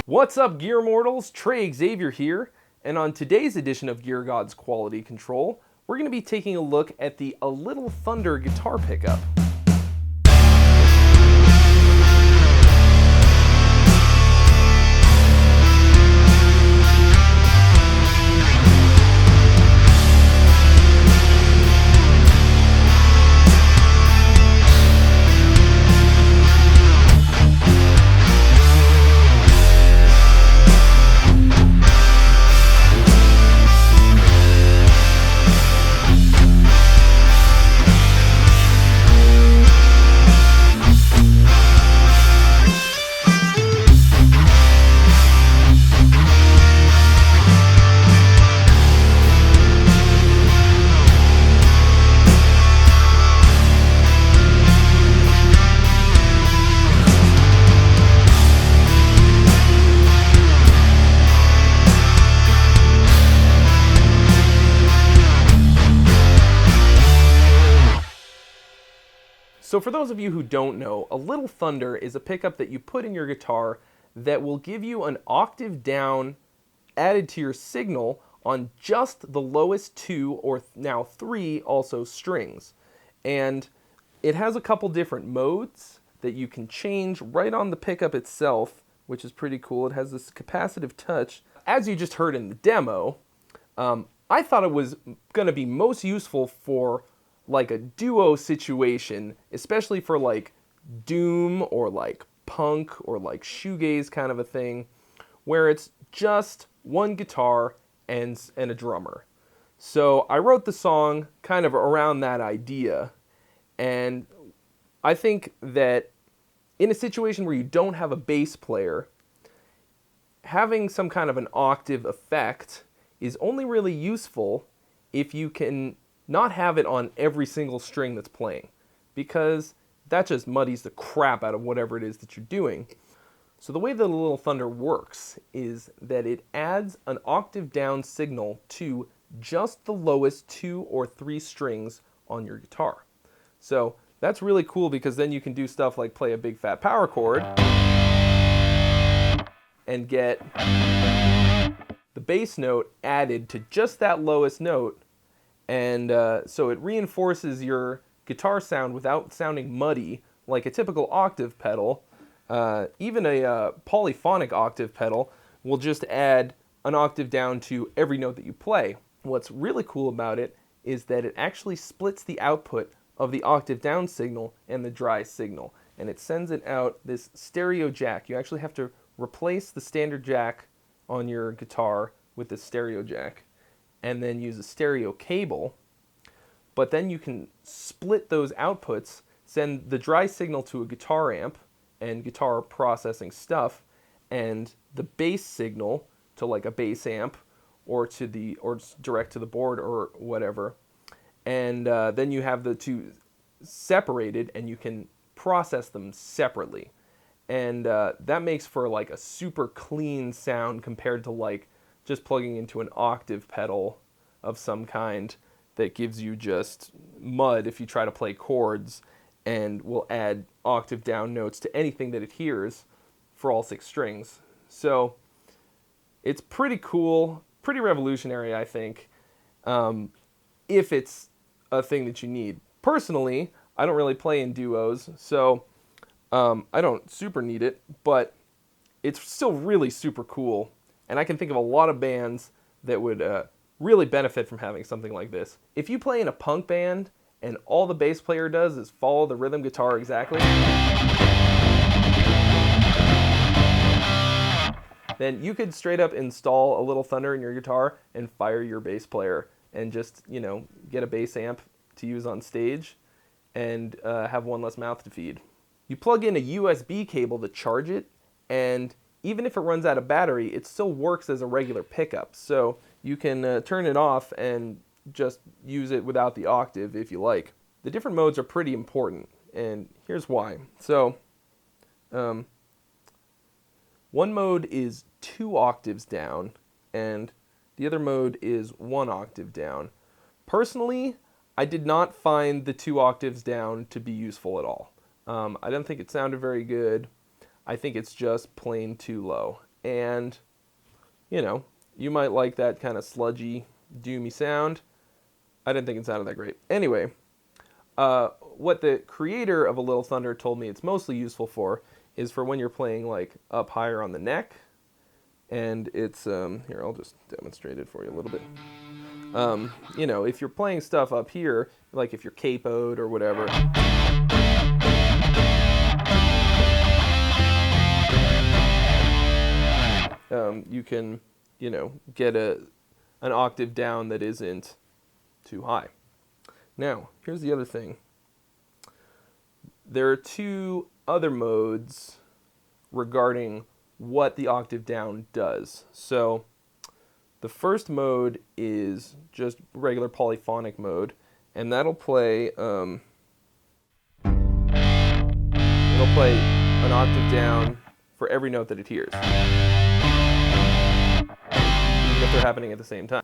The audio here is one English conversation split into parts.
What's up, Gear Mortals? Trey Xavier here, and on today's edition of Gear Gods Quality Control, we're going to be taking a look at the A Little Thunder guitar pickup. So for those of you who don't know, A Little Thunder is a pickup that you put in your guitar that will give you an octave down added to your signal on just the lowest two, or now three also, strings. And it has a couple different modes that you can change right on the pickup itself, which is pretty cool. It has this capacitive touch. As you just heard in the demo, I thought it was going to be most useful for like a duo situation, especially for like doom or like punk or like shoegaze kind of a thing, where it's just one guitar and a drummer. So I wrote the song kind of around that idea, and I think that in a situation where you don't have a bass player, having some kind of an octave effect is only really useful if you can not have it on every single string that's playing, because that just muddies the crap out of whatever it is that you're doing. So the way that A Little Thunder works is that it adds an octave down signal to just the lowest two or three strings on your guitar. So that's really cool, because then you can do stuff like play a big fat power chord and get the bass note added to just that lowest note. And so it reinforces your guitar sound without sounding muddy like a typical octave pedal. Even a polyphonic octave pedal will just add an octave down to every note that you play. What's really cool about it is that it actually splits the output of the octave down signal and the dry signal, and it sends it out this stereo jack. You actually have to replace the standard jack on your guitar with the stereo jack, and then use a stereo cable. But then you can split those outputs, send the dry signal to a guitar amp and guitar processing stuff, and the bass signal to like a bass amp or direct to the board or whatever. And then you have the two separated, and you can process them separately. And that makes for like a super clean sound compared to like just plugging into an octave pedal of some kind that gives you just mud if you try to play chords, and will add octave down notes to anything that it hears for all six strings. So it's pretty cool, pretty revolutionary, I think, if it's a thing that you need. Personally, I don't really play in duos, so I don't super need it, but it's still really super cool. And I can think of a lot of bands that would really benefit from having something like this. If you play in a punk band and all the bass player does is follow the rhythm guitar exactly, then you could straight up install A Little Thunder in your guitar and fire your bass player and just, get a bass amp to use on stage and have one less mouth to feed. You plug in a USB cable to charge it, and even if it runs out of battery, it still works as a regular pickup. So you can turn it off and just use it without the octave if you like. The different modes are pretty important, and here's why. So one mode is 2 octaves down, and the other mode is 1 octave down. Personally, I did not find the 2 octaves down to be useful at all. I don't think it sounded very good. I think it's just plain too low. and, you know, you might like that kind of sludgy, doomy sound. I didn't think it sounded that great. Anyway, what the creator of A Little Thunder told me it's mostly useful for is for when you're playing like up higher on the neck. And it's, here, I'll just demonstrate it for you a little bit. You know, if you're playing stuff up here, like if you're capoed or whatever, you can, you know, get an octave down that isn't too high. Now, here's the other thing. There are two other modes regarding what the octave down does. So the first mode is just regular polyphonic mode, and that'll play an octave down for every note that it hears, even if they're happening at the same time.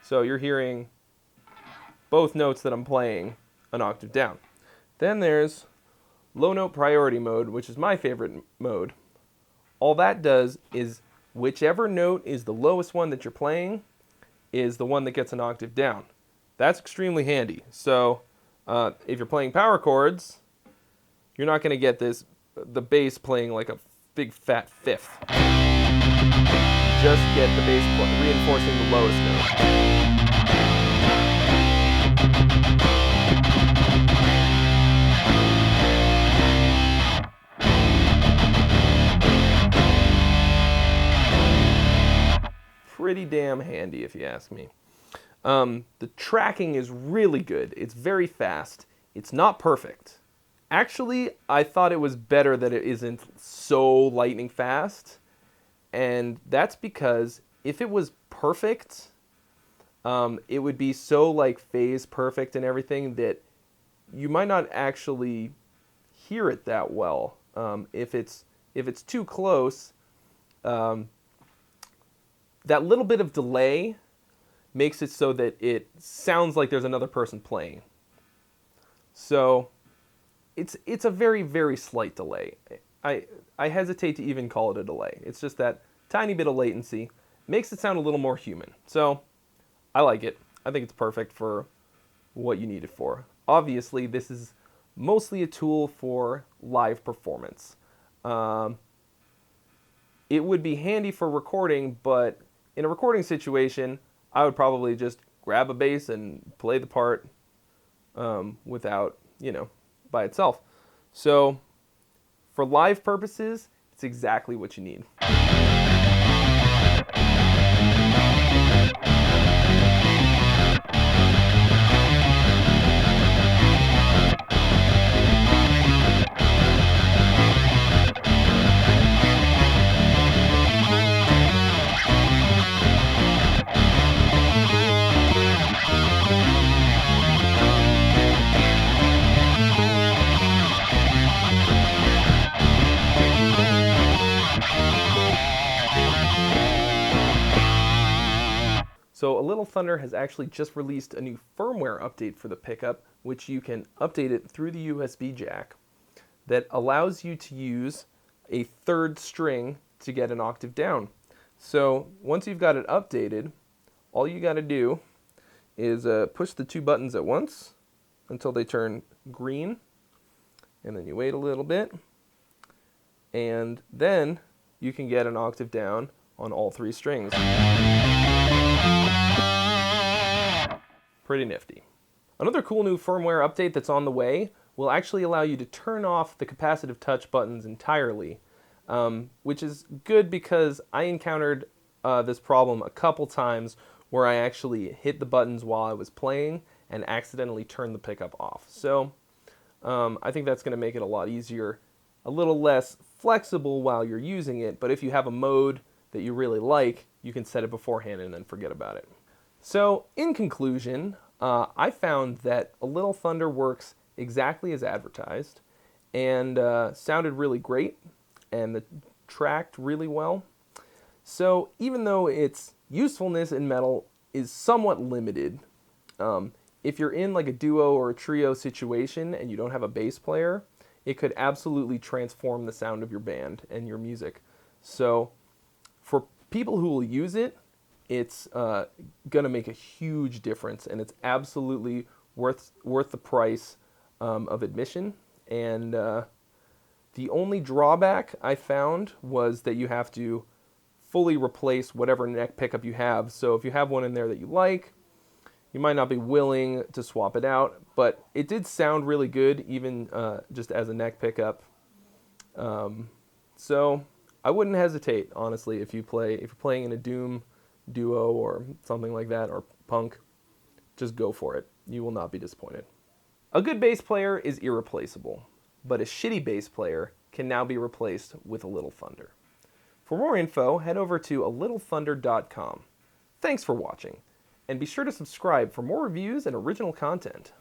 So you're hearing both notes that I'm playing an octave down. Then there's low note priority mode, which is my favorite mode. All that does is whichever note is the lowest one that you're playing is the one that gets an octave down. That's extremely handy. So if you're playing power chords, you're not going to get the bass playing like a big fat fifth. Just get the bass reinforcing the lowest note. Pretty damn handy, if you ask me. The tracking is really good. It's very fast. It's not perfect. Actually, I thought it was better that it isn't so lightning fast. And that's because if it was perfect, it would be so like phase perfect and everything that you might not actually hear it that well. If it's too close, that little bit of delay makes it so that it sounds like there's another person playing. So it's a very, very slight delay. I hesitate to even call it a delay. It's just that tiny bit of latency makes it sound a little more human. So I like it. I think it's perfect for what you need it for. Obviously, this is mostly a tool for live performance. It would be handy for recording, but in a recording situation, I would probably just grab a bass and play the part without, you know, by itself. So for live purposes, it's exactly what you need. So A Little Thunder has actually just released a new firmware update for the pickup, which you can update it through the USB jack, that allows you to use a third string to get an octave down. So once you've got it updated, all you got to do is push the two buttons at once until they turn green, and then you wait a little bit, and then you can get an octave down on all three strings. Pretty nifty. Another cool new firmware update that's on the way will actually allow you to turn off the capacitive touch buttons entirely, which is good because I encountered this problem a couple times where I actually hit the buttons while I was playing and accidentally turned the pickup off. So I think that's going to make it a lot easier, a little less flexible while you're using it, but if you have a mode that you really like, you can set it beforehand and then forget about it. So in conclusion, I found that A Little Thunder works exactly as advertised and sounded really great and tracked really well. So even though its usefulness in metal is somewhat limited, if you're in like a duo or a trio situation and you don't have a bass player, it could absolutely transform the sound of your band and your music. So for people who will use it, it's going to make a huge difference, and it's absolutely worth the price of admission. And the only drawback I found was that you have to fully replace whatever neck pickup you have. So if you have one in there that you like, you might not be willing to swap it out, but it did sound really good, even just as a neck pickup. So I wouldn't hesitate, honestly, if you're playing in a Doom duo or something like that, or punk, just go for it. You will not be disappointed. A good bass player is irreplaceable, but a shitty bass player can now be replaced with a Little Thunder. For more info, head over to alittle.thunder.com. Thanks for watching, and be sure to subscribe for more reviews and original content.